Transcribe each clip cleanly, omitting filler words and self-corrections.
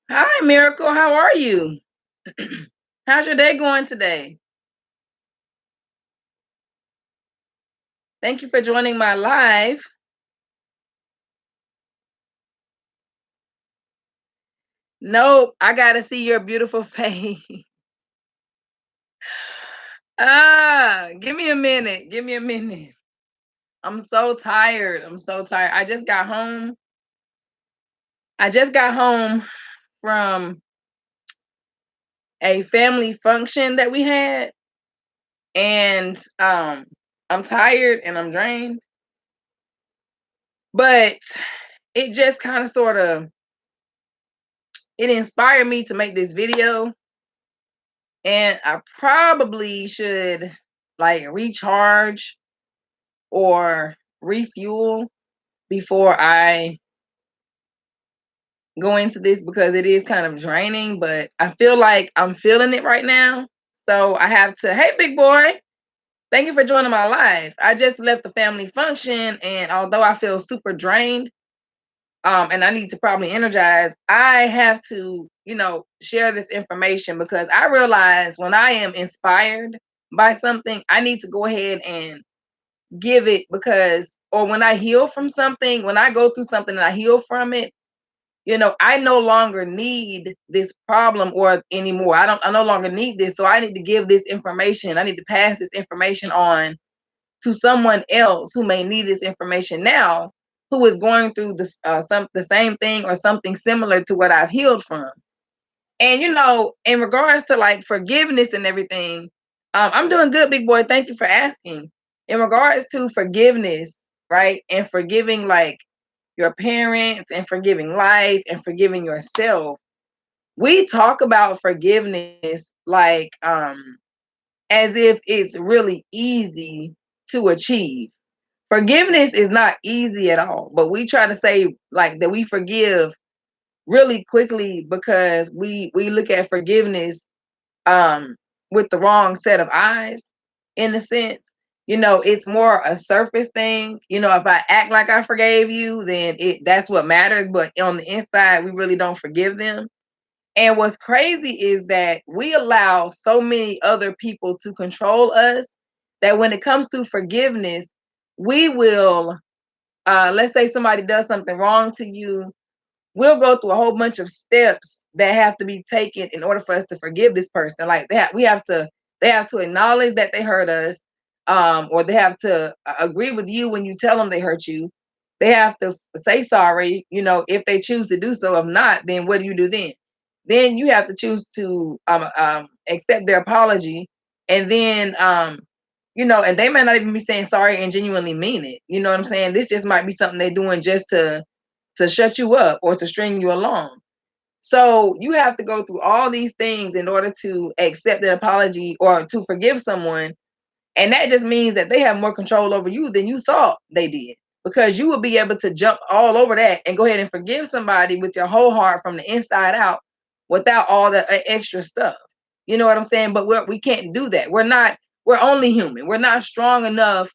Hi, Miracle. How are you? How's your day going today? Thank you for joining my live. Nope, I gotta see your beautiful face. Give me a minute. Give me a minute. I'm so tired. I'm so tired. I just got home from a family function that we had, and I'm tired and I'm drained. But it just kind of sort of it inspired me to make this video. And I probably should like recharge or refuel before I go into this because it is kind of draining, but I feel like I'm feeling it right now. So I have to, hey, big boy, thank you for joining my live. I just left the family function, and although I feel super drained, and I need to probably energize, I have to, share this information because I realize when I am inspired by something, I need to go ahead and give it because, or when I heal from something, when I go through something and I heal from it, I no longer need this problem or anymore. I no longer need this. So I need to give this information. I need to pass this information on to someone else who may need this information now, who is going through the same thing or something similar to what I've healed from. And in regards to like forgiveness and everything, I'm doing good, big boy. Thank you for asking. In regards to forgiveness, right, and forgiving like your parents and forgiving life and forgiving yourself, we talk about forgiveness like as if it's really easy to achieve. Forgiveness is not easy at all, but we try to say like that we forgive really quickly because we look at forgiveness um with the wrong set of eyes, in a sense. It's more a surface thing. If I act like I forgave you, then that's what matters, but on the inside we really don't forgive them. And what's crazy is that we allow so many other people to control us that when it comes to forgiveness, we will, let's say somebody does something wrong to you, we'll go through a whole bunch of steps that have to be taken in order for us to forgive this person. Like they have to acknowledge that they hurt us, or they have to agree with you when you tell them they hurt you. They have to say sorry, if they choose to do so. If not, then what do you do then? Then you have to choose to accept their apology, and then and they might not even be saying sorry and genuinely mean it. You know what I'm saying? This just might be something they're doing just to shut you up or to string you along. So you have to go through all these things in order to accept an apology or to forgive someone. And that just means that they have more control over you than you thought they did. Because you will be able to jump all over that and go ahead and forgive somebody with your whole heart from the inside out without all the extra stuff. You know what I'm saying? But we can't do that. We're only human. We're not strong enough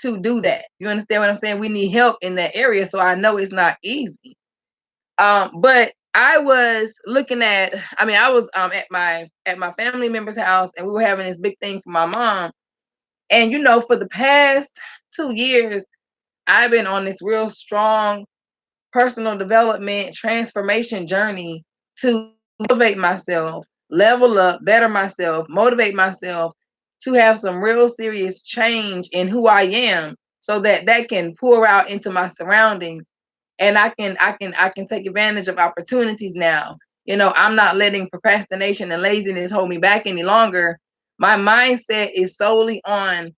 to do that. You understand what I'm saying? We need help in that area. So I know it's not easy. But I was looking at, I was at my family member's house, and we were having this big thing for my mom. And for the past 2 years, I've been on this real strong personal development transformation journey to motivate myself, level up, better myself, motivate myself to have some real serious change in who I am so that that can pour out into my surroundings, and I can take advantage of opportunities now. I'm not letting procrastination and laziness hold me back any longer. My mindset is solely on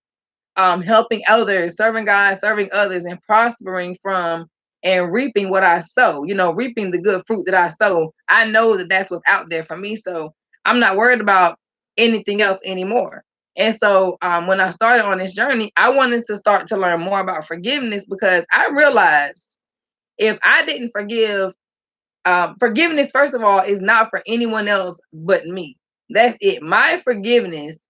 helping others, serving God, serving others, and prospering from and reaping what I sow, reaping the good fruit that I sow. I know that that's what's out there for me. So I'm not worried about anything else anymore. And so when I started on this journey, I wanted to start to learn more about forgiveness because I realized if I didn't forgive, forgiveness, first of all, is not for anyone else but me. That's it. My forgiveness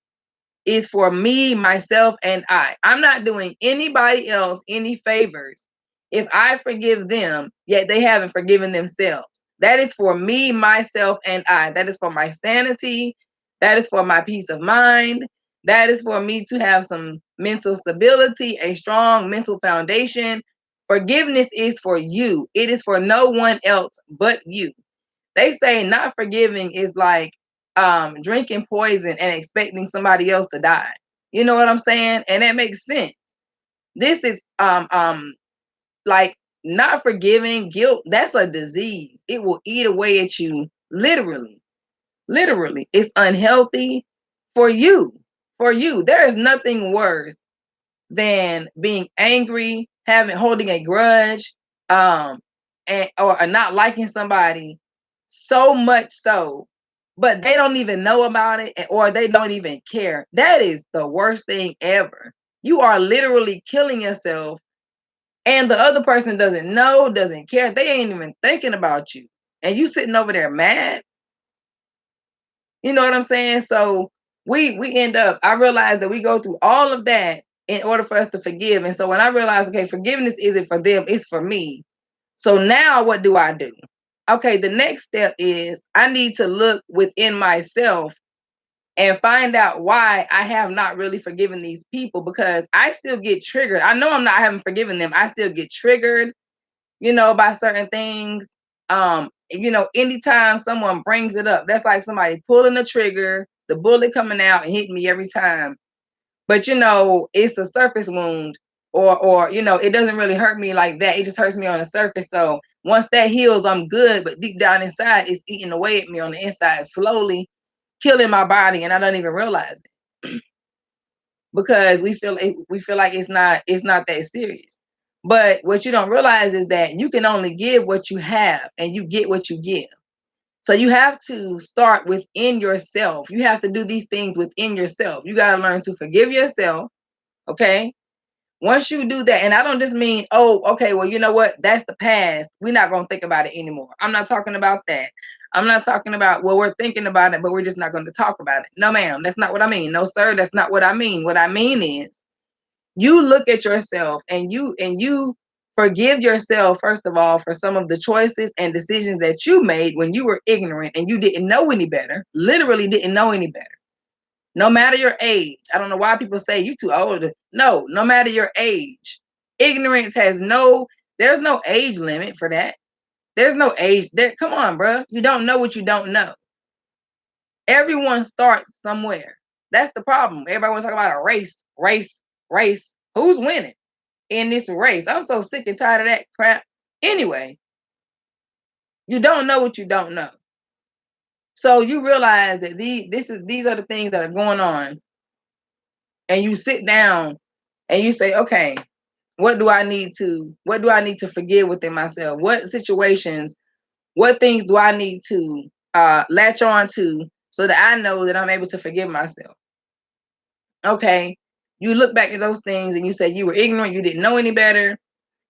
is for me, myself, and I. I'm not doing anybody else any favors if I forgive them, yet they haven't forgiven themselves. That is for me, myself, and I. That is for my sanity. That is for my peace of mind. That is for me to have some mental stability, a strong mental foundation. Forgiveness is for you. It is for no one else but you. They say not forgiving is like drinking poison and expecting somebody else to die. You know what I'm saying? And that makes sense. This is like not forgiving guilt. That's a disease. It will eat away at you literally. Literally. It's unhealthy for you. For you. There is nothing worse than being angry, having holding a grudge, and or not liking somebody so much so, but they don't even know about it or they don't even care. That is the worst thing ever. You are literally killing yourself and the other person doesn't know, doesn't care. They ain't even thinking about you. And you sitting over there mad. You know what I'm saying? So we end up, I realize that we go through all of that in order for us to forgive. And so when I realize, okay, forgiveness isn't for them, it's for me. So now what do I do? Okay, the next step is I need to look within myself and find out why I have not really forgiven these people because I still get triggered. I know I'm not having forgiven them. I still get triggered, by certain things. Anytime someone brings it up, that's like somebody pulling the trigger, the bullet coming out and hitting me every time. But it's a surface wound, or it doesn't really hurt me like that. It just hurts me on the surface. So once that heals, I'm good. But deep down inside, it's eating away at me on the inside, slowly killing my body, and I don't even realize it because we feel like it's not that serious. But what you don't realize is that you can only give what you have and you get what you give. So you have to start within yourself. You have to do these things within yourself. You got to learn to forgive yourself. Okay. Once you do that, and I don't just mean, oh, okay, well, you know what? That's the past. We're not going to think about it anymore. I'm not talking about that. I'm not talking about, well, we're thinking about it, but we're just not going to talk about it. No, ma'am. That's not what I mean. No, sir. That's not what I mean. What I mean is you look at yourself and you forgive yourself first of all for some of the choices and decisions that you made when you were ignorant and you didn't know any better, literally didn't know any better. No matter your age. I don't know why people say you too old. No matter your age. Ignorance there's no age limit for that. There's no age there. Come on, bro. You don't know what you don't know. Everyone starts somewhere. That's the problem. Everybody wants to talk about a race. Who's winning in this race? I'm so sick and tired of that crap. Anyway, you don't know what you don't know. So you realize that these are the things that are going on, and you sit down and you say, okay, what do I need to forgive within myself? What situations, what things do I need to latch on to so that I know that I'm able to forgive myself? Okay, you look back at those things and you say you were ignorant, you didn't know any better.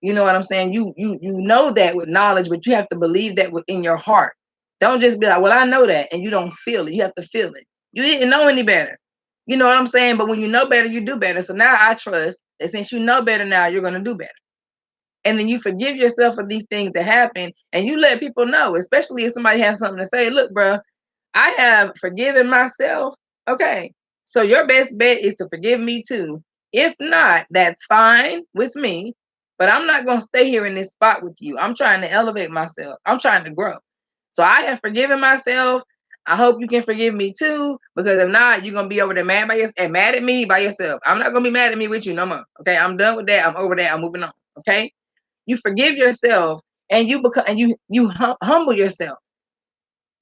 You know what I'm saying? You know that with knowledge, but you have to believe that within your heart. Don't just be like, well, I know that, and you don't feel it. You have to feel it. You didn't know any better. You know what I'm saying? But when you know better, you do better. So now I trust that since you know better now, you're gonna do better. And then you forgive yourself for these things that happen, and you let people know, especially if somebody has something to say. Look, bro, I have forgiven myself. Okay, so your best bet is to forgive me too. If not, that's fine with me, but I'm not going to stay here in this spot with you. I'm trying to elevate myself. I'm trying to grow. So I have forgiven myself. I hope you can forgive me too, because if not, you're going to be over there mad and mad at me by yourself. I'm not going to be mad at me with you no more. Okay, I'm done with that. I'm over that. I'm moving on. Okay, you forgive yourself and you humble yourself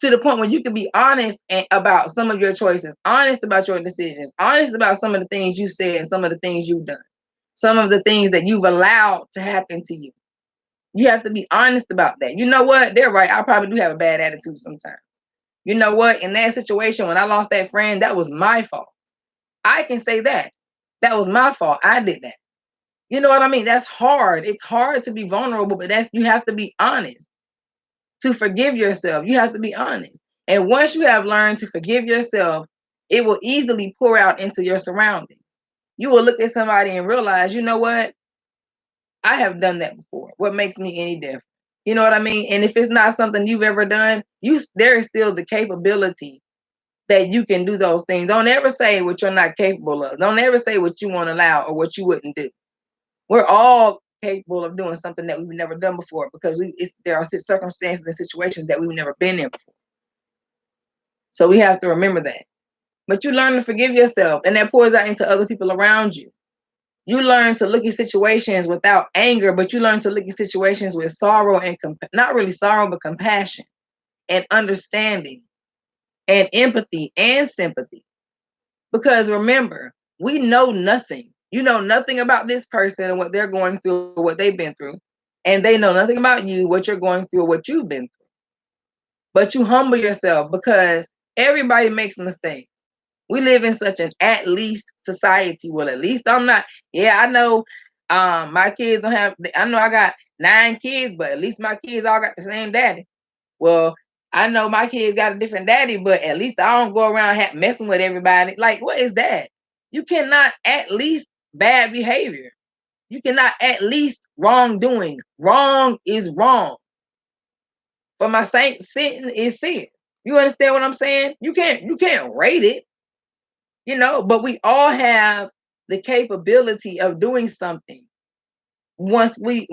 to the point where you can be honest about some of your choices, honest about your decisions, honest about some of the things you said and some of the things you've done, some of the things that you've allowed to happen to you. You have to be honest about that. You know what? They're right. I probably do have a bad attitude sometimes. You know what? In that situation, when I lost that friend, that was my fault. I can say that. That was my fault. I did that. You know what I mean? That's hard. It's hard to be vulnerable, but you have to be honest. To forgive yourself, you have to be honest. And once you have learned to forgive yourself, it will easily pour out into your surroundings. You will look at somebody and realize, you know what? I have done that before. What makes me any different? You know what I mean? And if it's not something you've ever done, there is still the capability that you can do those things. Don't ever say what you're not capable of. Don't ever say what you won't allow or what you wouldn't do. We're all capable of doing something that we've never done before because there are circumstances and situations that we've never been in before. So we have to remember that. But you learn to forgive yourself, and that pours out into other people around you. You learn to look at situations without anger, but you learn to look at situations with sorrow and not really sorrow, but compassion and understanding and empathy and sympathy. Because remember, we know nothing. You know nothing about this person and what they're going through, what they've been through. And they know nothing about you, what you're going through, or what you've been through. But you humble yourself because everybody makes mistakes. We live in such an at least society. Well, at least I'm not. Yeah, I know my kids don't have, I know I got 9 kids, but at least my kids all got the same daddy. Well, I know my kids got a different daddy, but at least I don't go around messing with everybody. Like, what is that? You cannot at least bad behavior. You cannot at least wrongdoing. Wrong is wrong. But my sin is sin. You understand what I'm saying? You can't rate it, but we all have the capability of doing something once we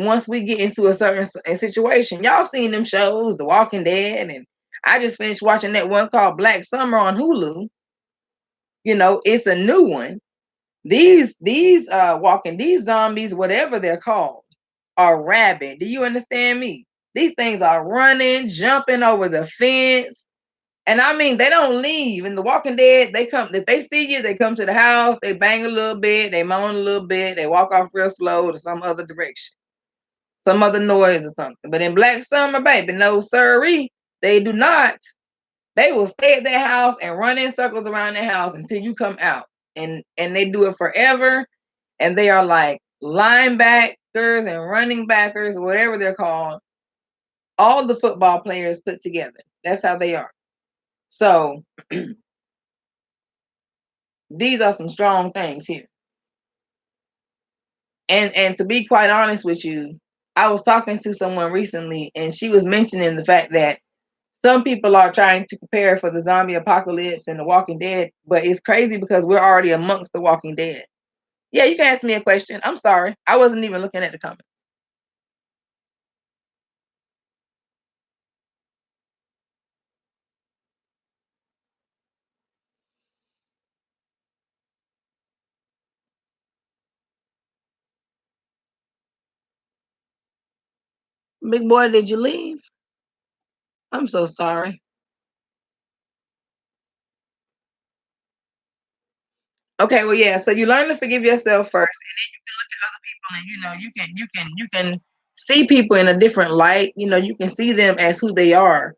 get into a certain situation. Y'all seen them shows, The Walking Dead, and I just finished watching that one called Black Summer on Hulu. It's a new one. These zombies, whatever they're called, are rabid. Do you understand me? These things are running, jumping over the fence. And I mean, they don't leave. In The Walking Dead, they come, if they see you, they come to the house, they bang a little bit, they moan a little bit, they walk off real slow to some other direction, some other noise or something. But in Black Summer, baby, no siree, they do not. They will stay at their house and run in circles around their house until you come out. And they do it forever. And they are like linebackers and running backers, whatever they're called. All the football players put together. That's how they are. So these are some strong things here. And to be quite honest with you, I was talking to someone recently, and she was mentioning the fact that some people are trying to prepare for the zombie apocalypse and The Walking Dead, but it's crazy because we're already amongst The Walking Dead. Yeah, you can ask me a question. I'm sorry. I wasn't even looking at the comments. Big boy, did you leave? I'm so sorry. Okay, well, yeah. So you learn to forgive yourself first, and then you can look at other people, and you can see people in a different light. You can see them as who they are.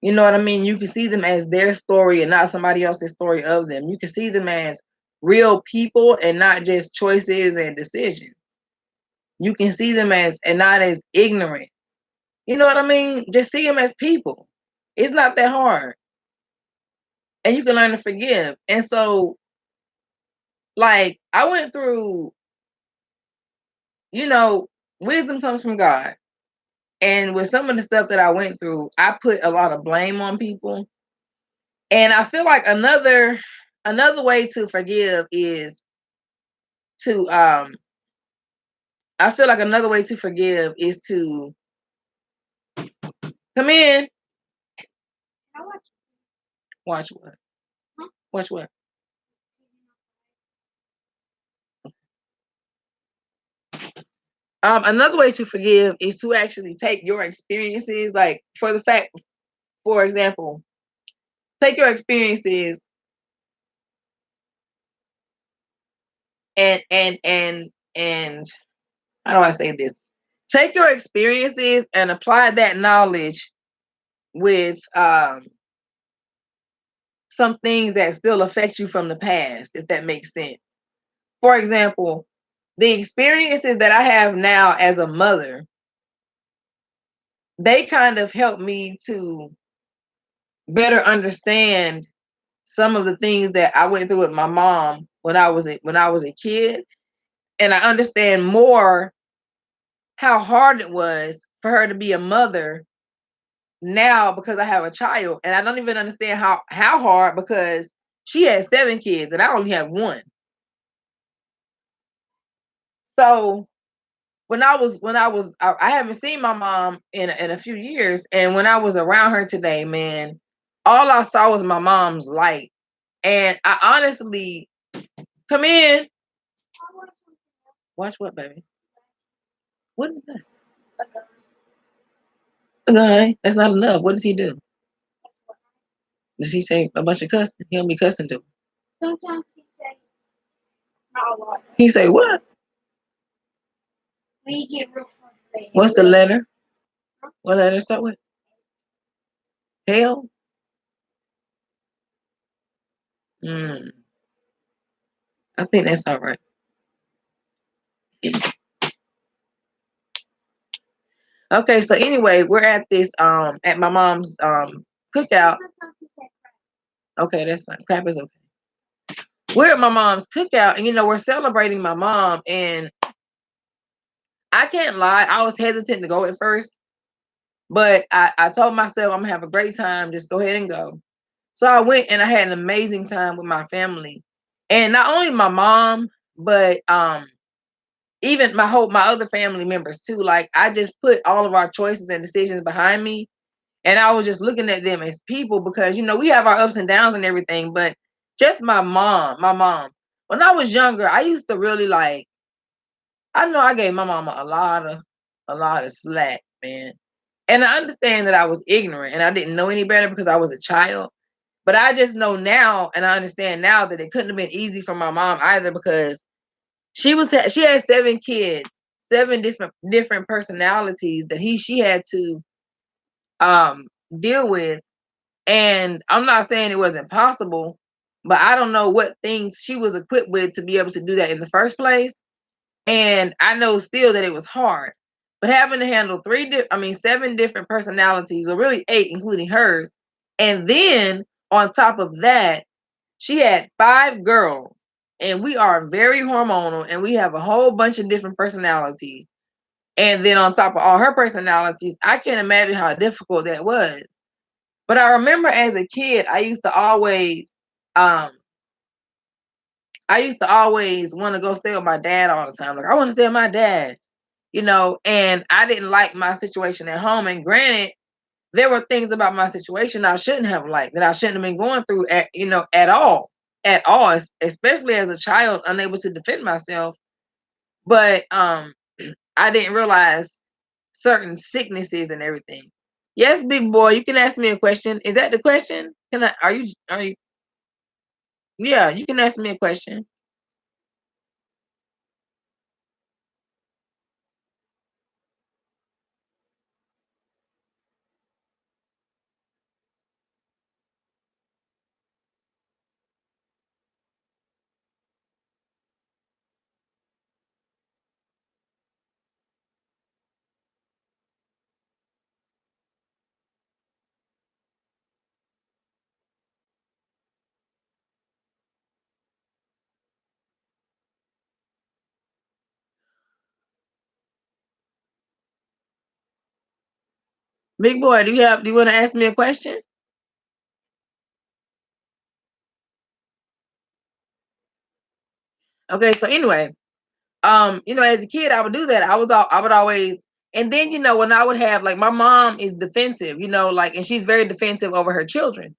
You know what I mean? You can see them as their story and not somebody else's story of them. You can see them as real people and not just choices and decisions. You can see them as and not as ignorant. You know what I mean? Just see them as people. It's not that hard. And you can learn to forgive. And so, like, I went through, you know, wisdom comes from God. And with some of the stuff that I went through, I put a lot of blame on people. And I feel like another way to forgive is to I feel like another way to forgive is to come in. Watch what? Watch what? Another way to forgive is to actually take your experiences, like for example, take your experiences and how do I say this? Take your experiences and apply that knowledge with some things that still affect you from the past, if that makes sense. For example, the experiences that I have now as a mother, they kind of help me to better understand some of the things that I went through with my mom when I was a kid, and I understand more how hard it was for her to be a mother now because I have a child, and I don't even understand how hard, because she has 7 kids and I only have 1. So I haven't seen my mom in a few years, and when I was around her today, man, all I saw was my mom's light. And I honestly come in. Watch what, baby? What is that? Okay, that's not enough. What does he do? Does he say a bunch of cussing? He don't be cussing too. Sometimes he say not a lot. He say what? When you get real frustrated. What's the letter? What letter start with? Hell? Mm, I think that's all right. Okay, so anyway, we're at this at my mom's cookout. Okay, that's fine. Crap is okay. We're at my mom's cookout, and we're celebrating my mom. And I can't lie, I was hesitant to go at first, but I told myself I'm gonna have a great time. Just go ahead and go. So I went, and I had an amazing time with my family, and not only my mom, but even my other family members too. Like, I just put all of our choices and decisions behind me, and I was just looking at them as people, because we have our ups and downs and everything, but just my mom. When I was younger, I used to really like. I know I gave my mama a lot of slack, man. And I understand that I was ignorant and I didn't know any better because I was a child. But I just know now, and I understand now, that it couldn't have been easy for my mom either, because she had 7 kids, 7 different personalities that she had to um deal with. And I'm not saying it wasn't possible, but I don't know what things she was equipped with to be able to do that in the first place. And I know still that it was hard. But having to handle 7 different personalities, or really 8, including hers. And then on top of that, she had 5 girls. And we are very hormonal, and we have a whole bunch of different personalities. And then on top of all her personalities, I can't imagine how difficult that was. But I remember as a kid, um I used to always want to go stay with my dad all the time. Like, I want to stay with my dad, and I didn't like my situation at home. And granted, there were things about my situation I shouldn't have liked, that I shouldn't have been going through at all, especially as a child, unable to defend myself. But I didn't realize certain sicknesses and everything. Yes, big boy, you can ask me a question. Is that the question? Are you Yeah, you can ask me a question. Big boy, do you want to ask me a question? Okay, so anyway, as a kid, I would do that. I would always, and then when I would have, like, my mom is defensive, like, and she's very defensive over her children.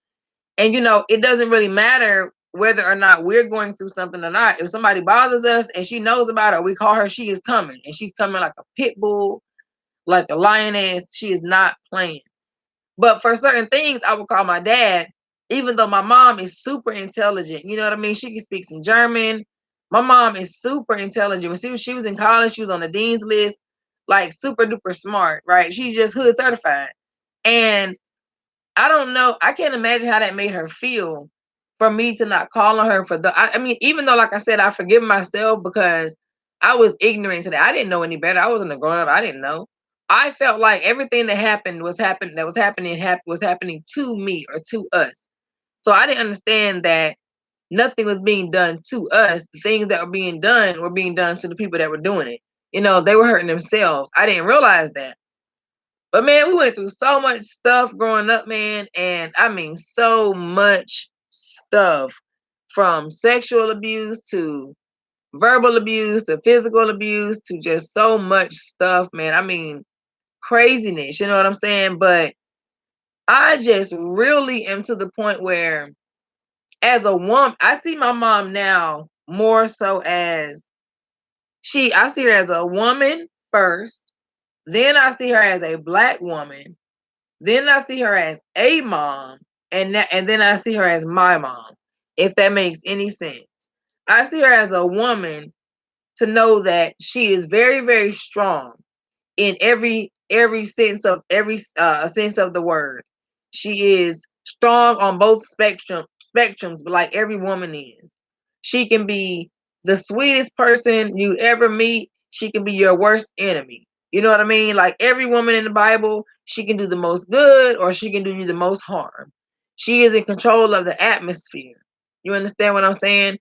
And it doesn't really matter whether or not we're going through something or not. If somebody bothers us and she knows about it, we call her, she is coming, and she's coming like a pit bull, like a lioness. She is not playing. But for certain things, I would call my dad, even though my mom is super intelligent. You know what I mean? She can speak some German. My mom is super intelligent. When she was in college, she was on the dean's list, like super duper smart, right? She's just hood certified. And I don't know, I can't imagine how that made her feel for me to not call on her for I mean, even though, like I said, I forgive myself because I was ignorant to that. I didn't know any better. I wasn't a grown up. I didn't know. I felt like everything that happened was happening to me or to us. So I didn't understand that nothing was being done to us. The things that were being done to the people that were doing it. They were hurting themselves. I didn't realize that. But man, we went through so much stuff growing up, man, and I mean so much stuff, from sexual abuse to verbal abuse to physical abuse to just so much stuff, man. I mean, craziness, you know what I'm saying? But I just really am to the point where, as a woman, I see my mom now more so as I see her as a woman first, then I see her as a black woman, then I see her as a mom, and then I see her as my mom, if that makes any sense. I see her as a woman to know that she is very, very strong in every sense of the word. She is strong on both spectrums, but like every woman is. She can be the sweetest person you ever meet. She can be your worst enemy. You know what I mean? Like every woman in the Bible, she can do the most good or she can do you the most harm. She is in control of the atmosphere. You understand what I'm saying?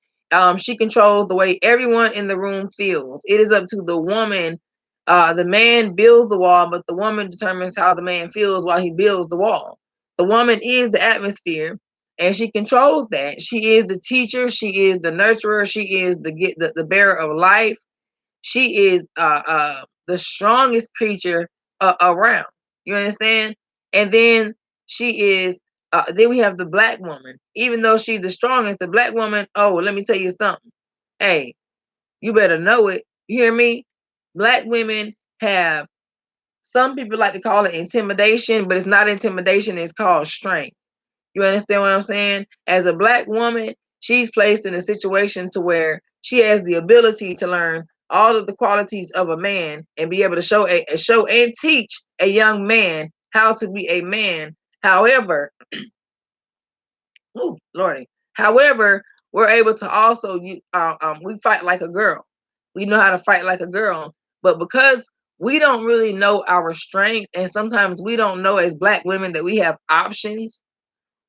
She controls the way everyone in the room feels. It is up to the woman. The man builds the wall, but the woman determines how the man feels while he builds the wall. The woman is the atmosphere, and she controls that. She is the teacher. She is the nurturer. She is the bearer of life. She is the strongest creature around. You understand? And then she is. Then we have the black woman. Even though she's the strongest, the black woman. Oh, let me tell you something. Hey, you better know it. You hear me? Black women have, some people like to call it intimidation, but it's not intimidation, it's called strength. You understand what I'm saying? As a black woman, she's placed in a situation to where she has the ability to learn all of the qualities of a man and be able to show and teach a young man how to be a man. However, oh lordy. However, we're able to also we fight like a girl. We know how to fight like a girl, but because we don't really know our strength, and sometimes we don't know as black women that we have options.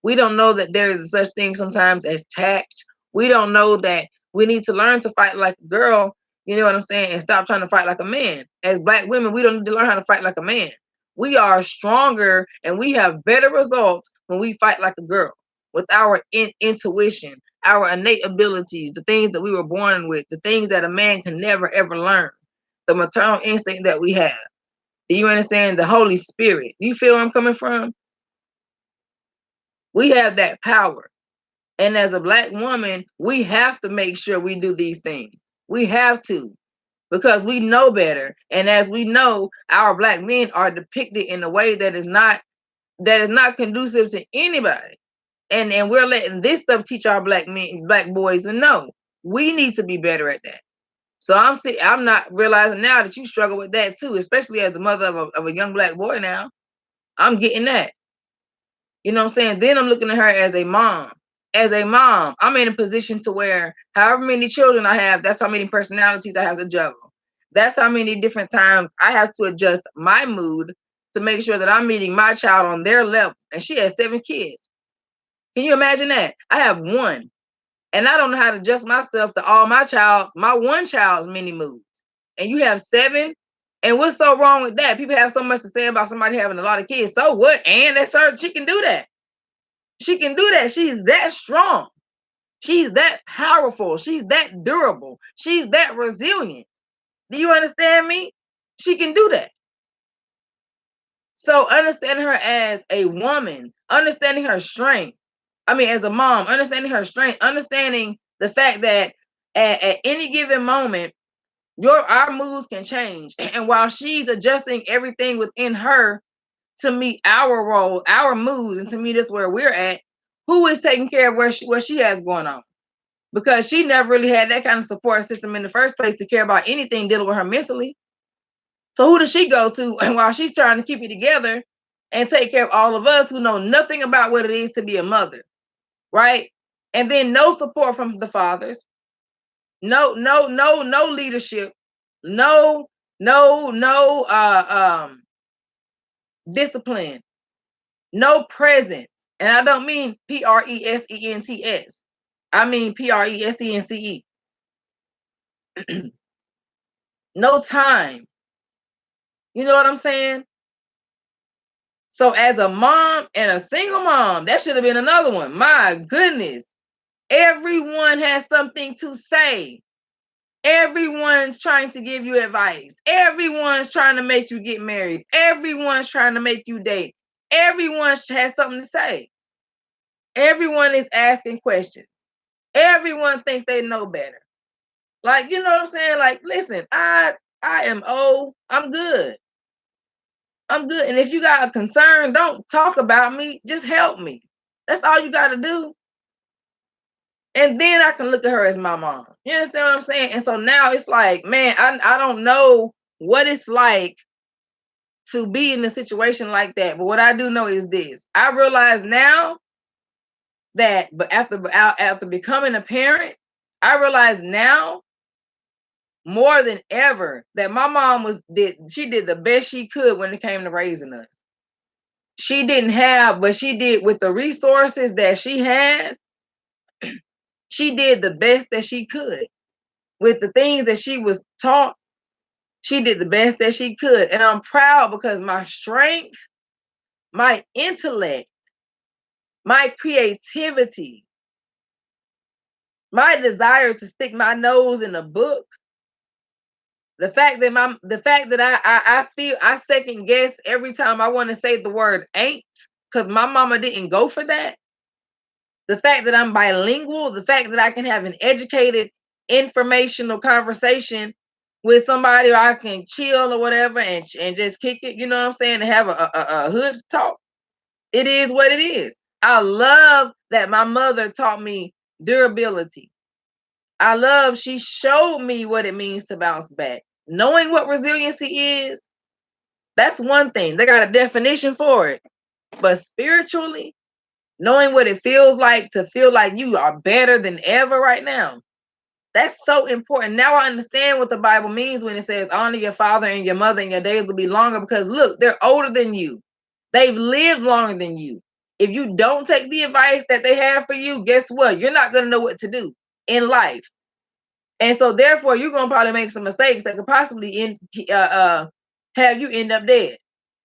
We don't know that there is such thing sometimes as tact. We don't know that we need to learn to fight like a girl. You know what I'm saying? And stop trying to fight like a man. As black women, we don't need to learn how to fight like a man. We are stronger and we have better results when we fight like a girl, with our intuition, our innate abilities, the things that we were born with, the things that a man can never ever learn, the maternal instinct that we have. Do you understand? The Holy Spirit. You feel where I'm coming from? We have that power. And as a black woman, we have to make sure we do these things. We have to, because we know better. And as we know, our black men are depicted in a way that is not conducive to anybody. And we're letting this stuff teach our black men, black boys, and no, we need to be better at that. So I'm not realizing now that you struggle with that too, especially as the mother of a young black boy now. I'm getting that. You know what I'm saying? Then I'm looking at her as a mom. As a mom, I'm in a position to where however many children I have, that's how many personalities I have to juggle. That's how many different times I have to adjust my mood to make sure that I'm meeting my child on their level. And she has 7 kids. Can you imagine that? I have one. And I don't know how to adjust myself to all my one child's many moods. And you have 7. And what's so wrong with that? People have so much to say about somebody having a lot of kids. So what? And that's her. She can do that. She can do that. She's that strong. She's that powerful. She's that durable. She's that resilient. Do you understand me? She can do that. So understanding her as a woman, understanding her strength. I mean, as a mom, understanding her strength, understanding the fact that at any given moment, our moods can change. And while she's adjusting everything within her to meet our role, our moods, and to meet us where we're at, who is taking care of what she has going on? Because she never really had that kind of support system in the first place to care about anything dealing with her mentally. So who does she go to? And while she's trying to keep it together and take care of all of us who know nothing about what it is to be a mother, right? And then no support from the fathers, no leadership, no, no discipline, no presence. And I don't mean presents. I mean presence. No time. You know what I'm saying? So as a mom and a single mom, that should have been another one. My goodness. Everyone has something to say. Everyone's trying to give you advice. Everyone's trying to make you get married. Everyone's trying to make you date. Everyone has something to say. Everyone is asking questions. Everyone thinks they know better. Like, you know what I'm saying? Like, listen, I am old. I'm good. I'm good. And if you got a concern, don't talk about me. Just help me. That's all you got to do. And then I can look at her as my mom. You understand what I'm saying? And so now it's like, man, I don't know what it's like to be in a situation like that. But what I do know is this. I realize now that, but after becoming a parent, I realize now more than ever that my mom she did the best she could when it came to raising us. She didn't have, but she did with the resources that she had. She did the best that she could with the things that she was taught. She did the best that she could. And I'm proud because my strength, my intellect, my creativity, my desire to stick my nose in a book, the fact that I feel I second guess every time I want to say the word ain't, because my mama didn't go for that. The fact that I'm bilingual, the fact that I can have an educated, informational conversation with somebody, or I can chill or whatever and just kick it, you know what I'm saying, and have a hood talk. It is what it is. I love that my mother taught me durability. I love she showed me what it means to bounce back. Knowing what resiliency is, that's one thing. They got a definition for it. But spiritually, knowing what it feels like to feel like you are better than ever right now, that's so important. Now I understand what the Bible means when it says honor your father and your mother and your days will be longer, because look, they're older than you. They've lived longer than you. If you don't take the advice that they have for you, guess what? You're not going to know what to do in life. And so therefore, you're going to probably make some mistakes that could possibly have you end up dead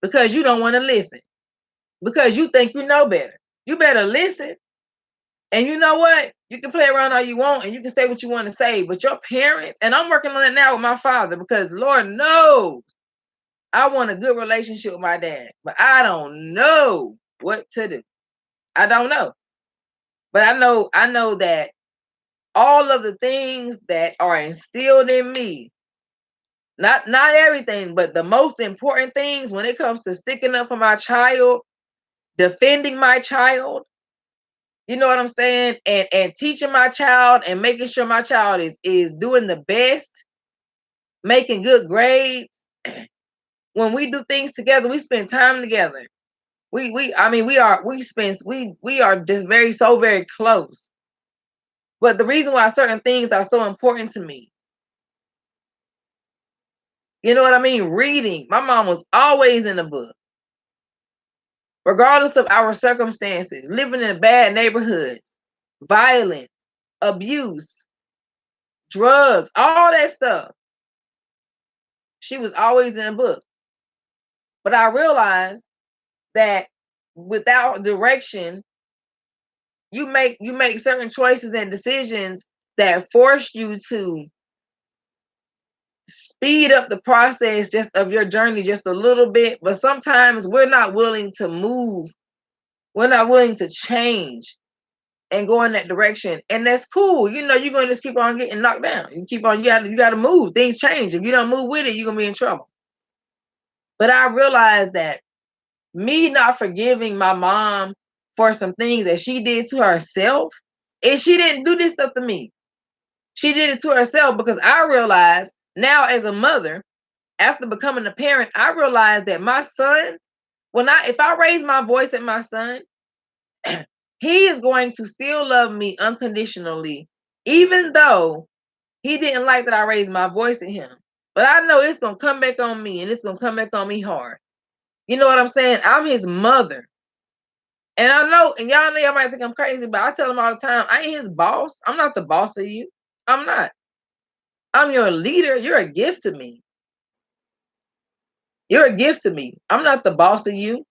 because you don't want to listen, because you think you know better. You better listen. And you know what? You can play around all you want and you can say what you want to say, but your parents, and I'm working on it now with my father, because Lord knows I want a good relationship with my dad, but I don't know what to do. I don't know. But I know that all of the things that are instilled in me, not everything, but the most important things when it comes to sticking up for my child, defending my child, you know what I'm saying? And teaching my child and making sure my child is doing the best, making good grades. When we do things together, we spend time together. I mean we are just very close. But the reason why certain things are so important to me, you know what I mean? Reading. My mom was always in the book, regardless of our circumstances, living in bad neighborhoods, violence, abuse, drugs, all that stuff. She was always in a book. But I realized that without direction, you make certain choices and decisions that force you to speed up the process just of your journey just a little bit. But sometimes we're not willing to move. We're not willing to change and go in that direction. And that's cool. You know, you're gonna just keep on getting knocked down. You gotta move. Things change. If you don't move with it, you're gonna be in trouble. But I realized that me not forgiving my mom for some things that she did to herself, and she didn't do this stuff to me. She did it to herself, because I realized now as a mother, after becoming a parent, I realized that my son, if I raise my voice at my son, he is going to still love me unconditionally, even though he didn't like that I raised my voice at him. But I know it's gonna come back on me, and it's gonna come back on me hard. You know what I'm saying? I'm his mother. And I know, and y'all might think I'm crazy, but I tell him all the time, I ain't his boss. I'm not the boss of you. I'm not. I'm your leader. You're a gift to me. You're a gift to me. I'm not the boss of you.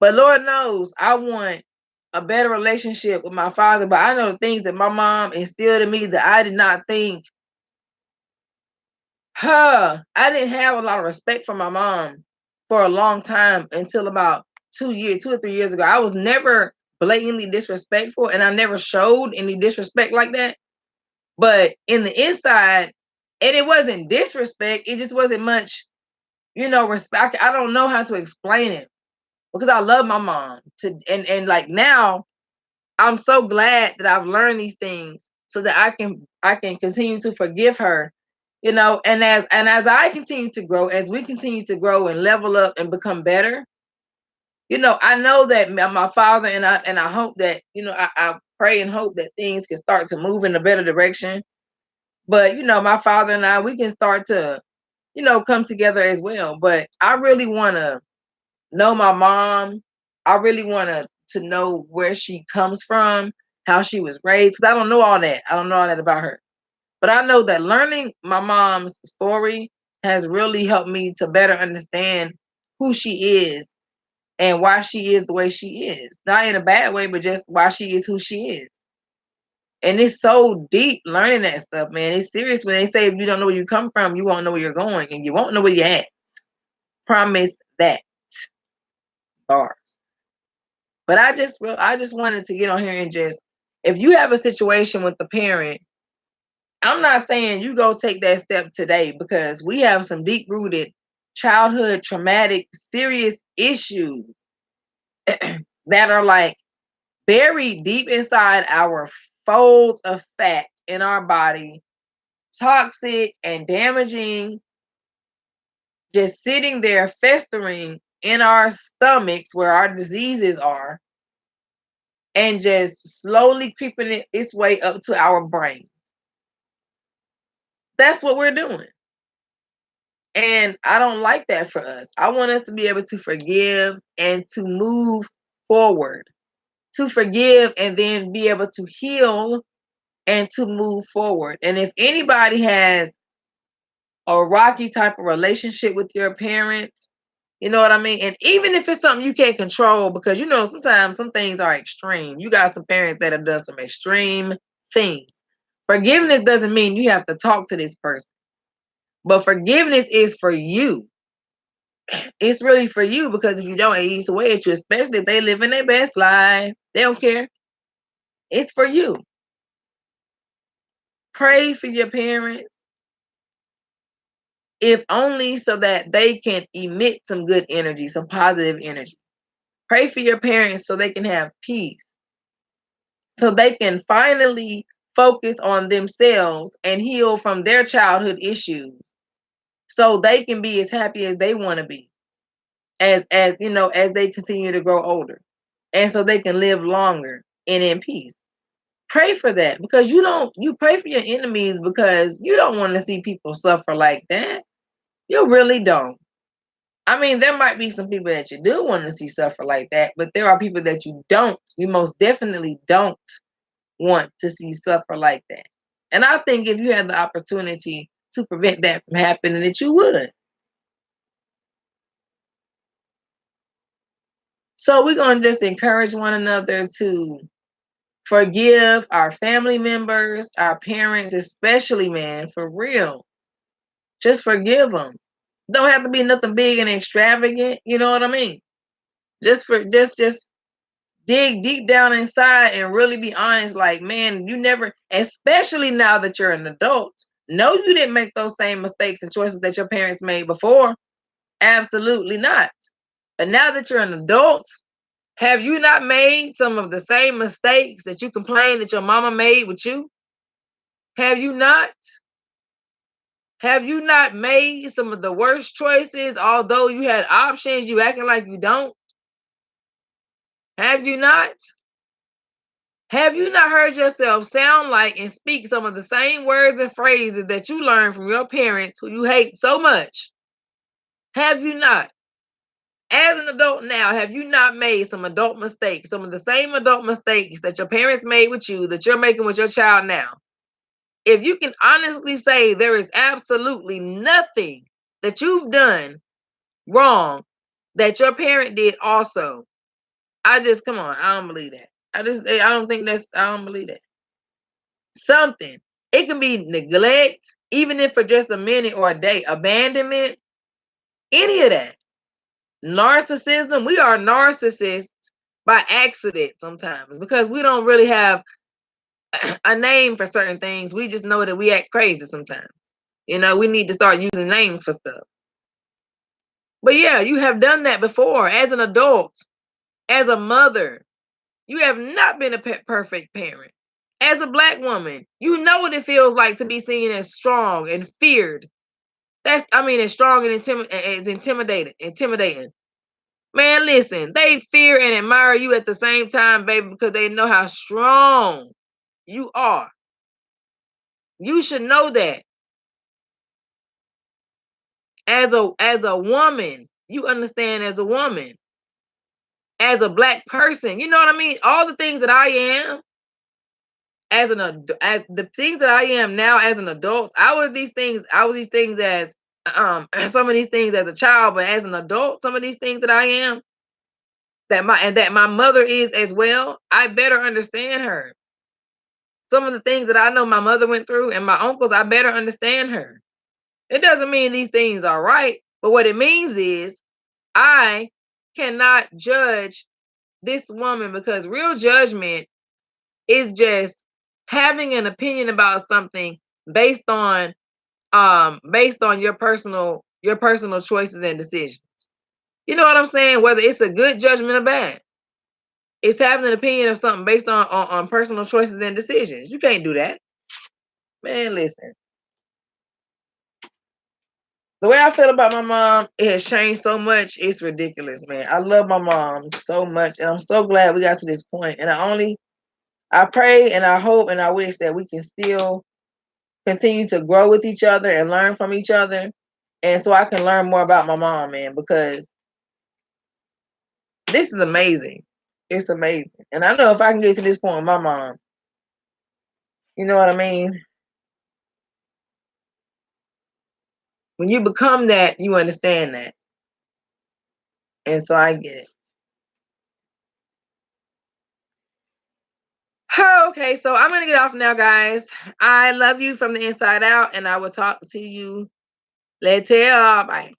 But Lord knows I want a better relationship with my father. But I know the things that my mom instilled in me that I did not think I didn't have a lot of respect for my mom for a long time until about 2 years, 2 or 3 years ago. I was never blatantly disrespectful and I never showed any disrespect like that. But in the inside, and it wasn't disrespect, it just wasn't much, respect. I don't know how to explain it because I love my mom to and like now I'm so glad that I've learned these things so that I can continue to forgive her, and as I continue to grow, as we continue to grow and level up and become better, I know that my father and I hope that I pray and hope that things can start to move in a better direction. But my father and I, we can start to come together as well. But I really want to know my mom. I really want to know where she comes from, how she was raised. 'Cause I don't know all that. I don't know all that about her. But I know that learning my mom's story has really helped me to better understand who she is and why she is the way she is. Not in a bad way, but just why she is who she is. And it's so deep learning that stuff, man. It's serious when they say if you don't know where you come from, you won't know where you're going and you won't know where you're at. Promise that. Bars. But I just wanted to get on here and just, if you have a situation with the parent, I'm not saying you go take that step today because we have some deep rooted childhood traumatic serious issues that are like buried deep inside our folds of fat in our body, toxic and damaging, just sitting there festering in our stomachs where our diseases are and just slowly creeping its way up to our brain. That's what we're doing. And I don't like that for us. I want us to be able to forgive and to move forward, to forgive and then be able to heal and to move forward. And if anybody has a rocky type of relationship with your parents, you know what I mean? And even if it's something you can't control, because sometimes some things are extreme. You got some parents that have done some extreme things. Forgiveness doesn't mean you have to talk to this person, but forgiveness is for you. It's really for you because if you don't, it eats away at you, especially if they live in their best life. They don't care. It's for you. Pray for your parents, if only so that they can emit some good energy, some positive energy. Pray for your parents so they can have peace, so they can finally focus on themselves and heal from their childhood issues, so they can be as happy as they want to be, as they continue to grow older, and so they can live longer and in peace. Pray for that because you pray for your enemies because you don't want to see people suffer like that. You really don't. I mean, there might be some people that you do want to see suffer like that, but there are people that you most definitely don't want to see suffer like that. And I think if you had the opportunity to prevent that from happening, that you would. So we're going to just encourage one another to forgive our family members, our parents, especially, man, for real. Just forgive them. Don't have to be nothing big and extravagant. You know what I mean? Just dig deep down inside and really be honest. Like, man, you never, especially now that you're an adult, no, you didn't make those same mistakes and choices that your parents made before. Absolutely not. But now that you're an adult, have you not made some of the same mistakes that you complained that your mama made with you? Have you not? Have you not made some of the worst choices, although you had options, you acting like you don't? Have you not? Have you not heard yourself sound like and speak some of the same words and phrases that you learned from your parents who you hate so much? Have you not? As an adult now, have you not made some adult mistakes, some of the same adult mistakes that your parents made with you that you're making with your child now? If you can honestly say there is absolutely nothing that you've done wrong that your parent did also, I just come on. I don't believe that. I don't think that's. I don't believe that. Something. It can be neglect, even if for just a minute or a day. Abandonment. Any of that. Narcissism. We are narcissists by accident sometimes because we don't really have a name for certain things. We just know that we act crazy sometimes. You know, we need to start using names for stuff. But yeah, you have done that before as an adult, as a mother. You have not been a perfect parent. As a black woman, you know what it feels like to be seen as strong and feared. I mean, as strong and as intimidating. Man, listen, they fear and admire you at the same time, baby, because they know how strong you are. You should know that. As a woman, you understand as a woman, as a black person, you know what I mean? All the things that I am as the things that I am now as an adult, I was these things as some of these things as a child, but as an adult, some of these things that I am that my mother is as well, I better understand her. Some of the things that I know my mother went through and my uncles, I better understand her. It doesn't mean these things are right, but what it means is I cannot judge this woman because real judgment is just having an opinion about something based on your personal choices and decisions. You know what I'm saying? Whether it's a good judgment or bad. It's having an opinion of something based on personal choices and decisions. You can't do that. Man, listen. The way I feel about my mom, it has changed so much. It's ridiculous, man. I love my mom so much, and I'm so glad we got to this point. And I pray and I hope and I wish that we can still continue to grow with each other and learn from each other. And so I can learn more about my mom, man, because this is amazing. It's amazing. And I know if I can get to this point with my mom, you know what I mean? When you become that, you understand that. And so I get it. Okay, so I'm gonna get off now, guys. I love you from the inside out, and I will talk to you later. Bye.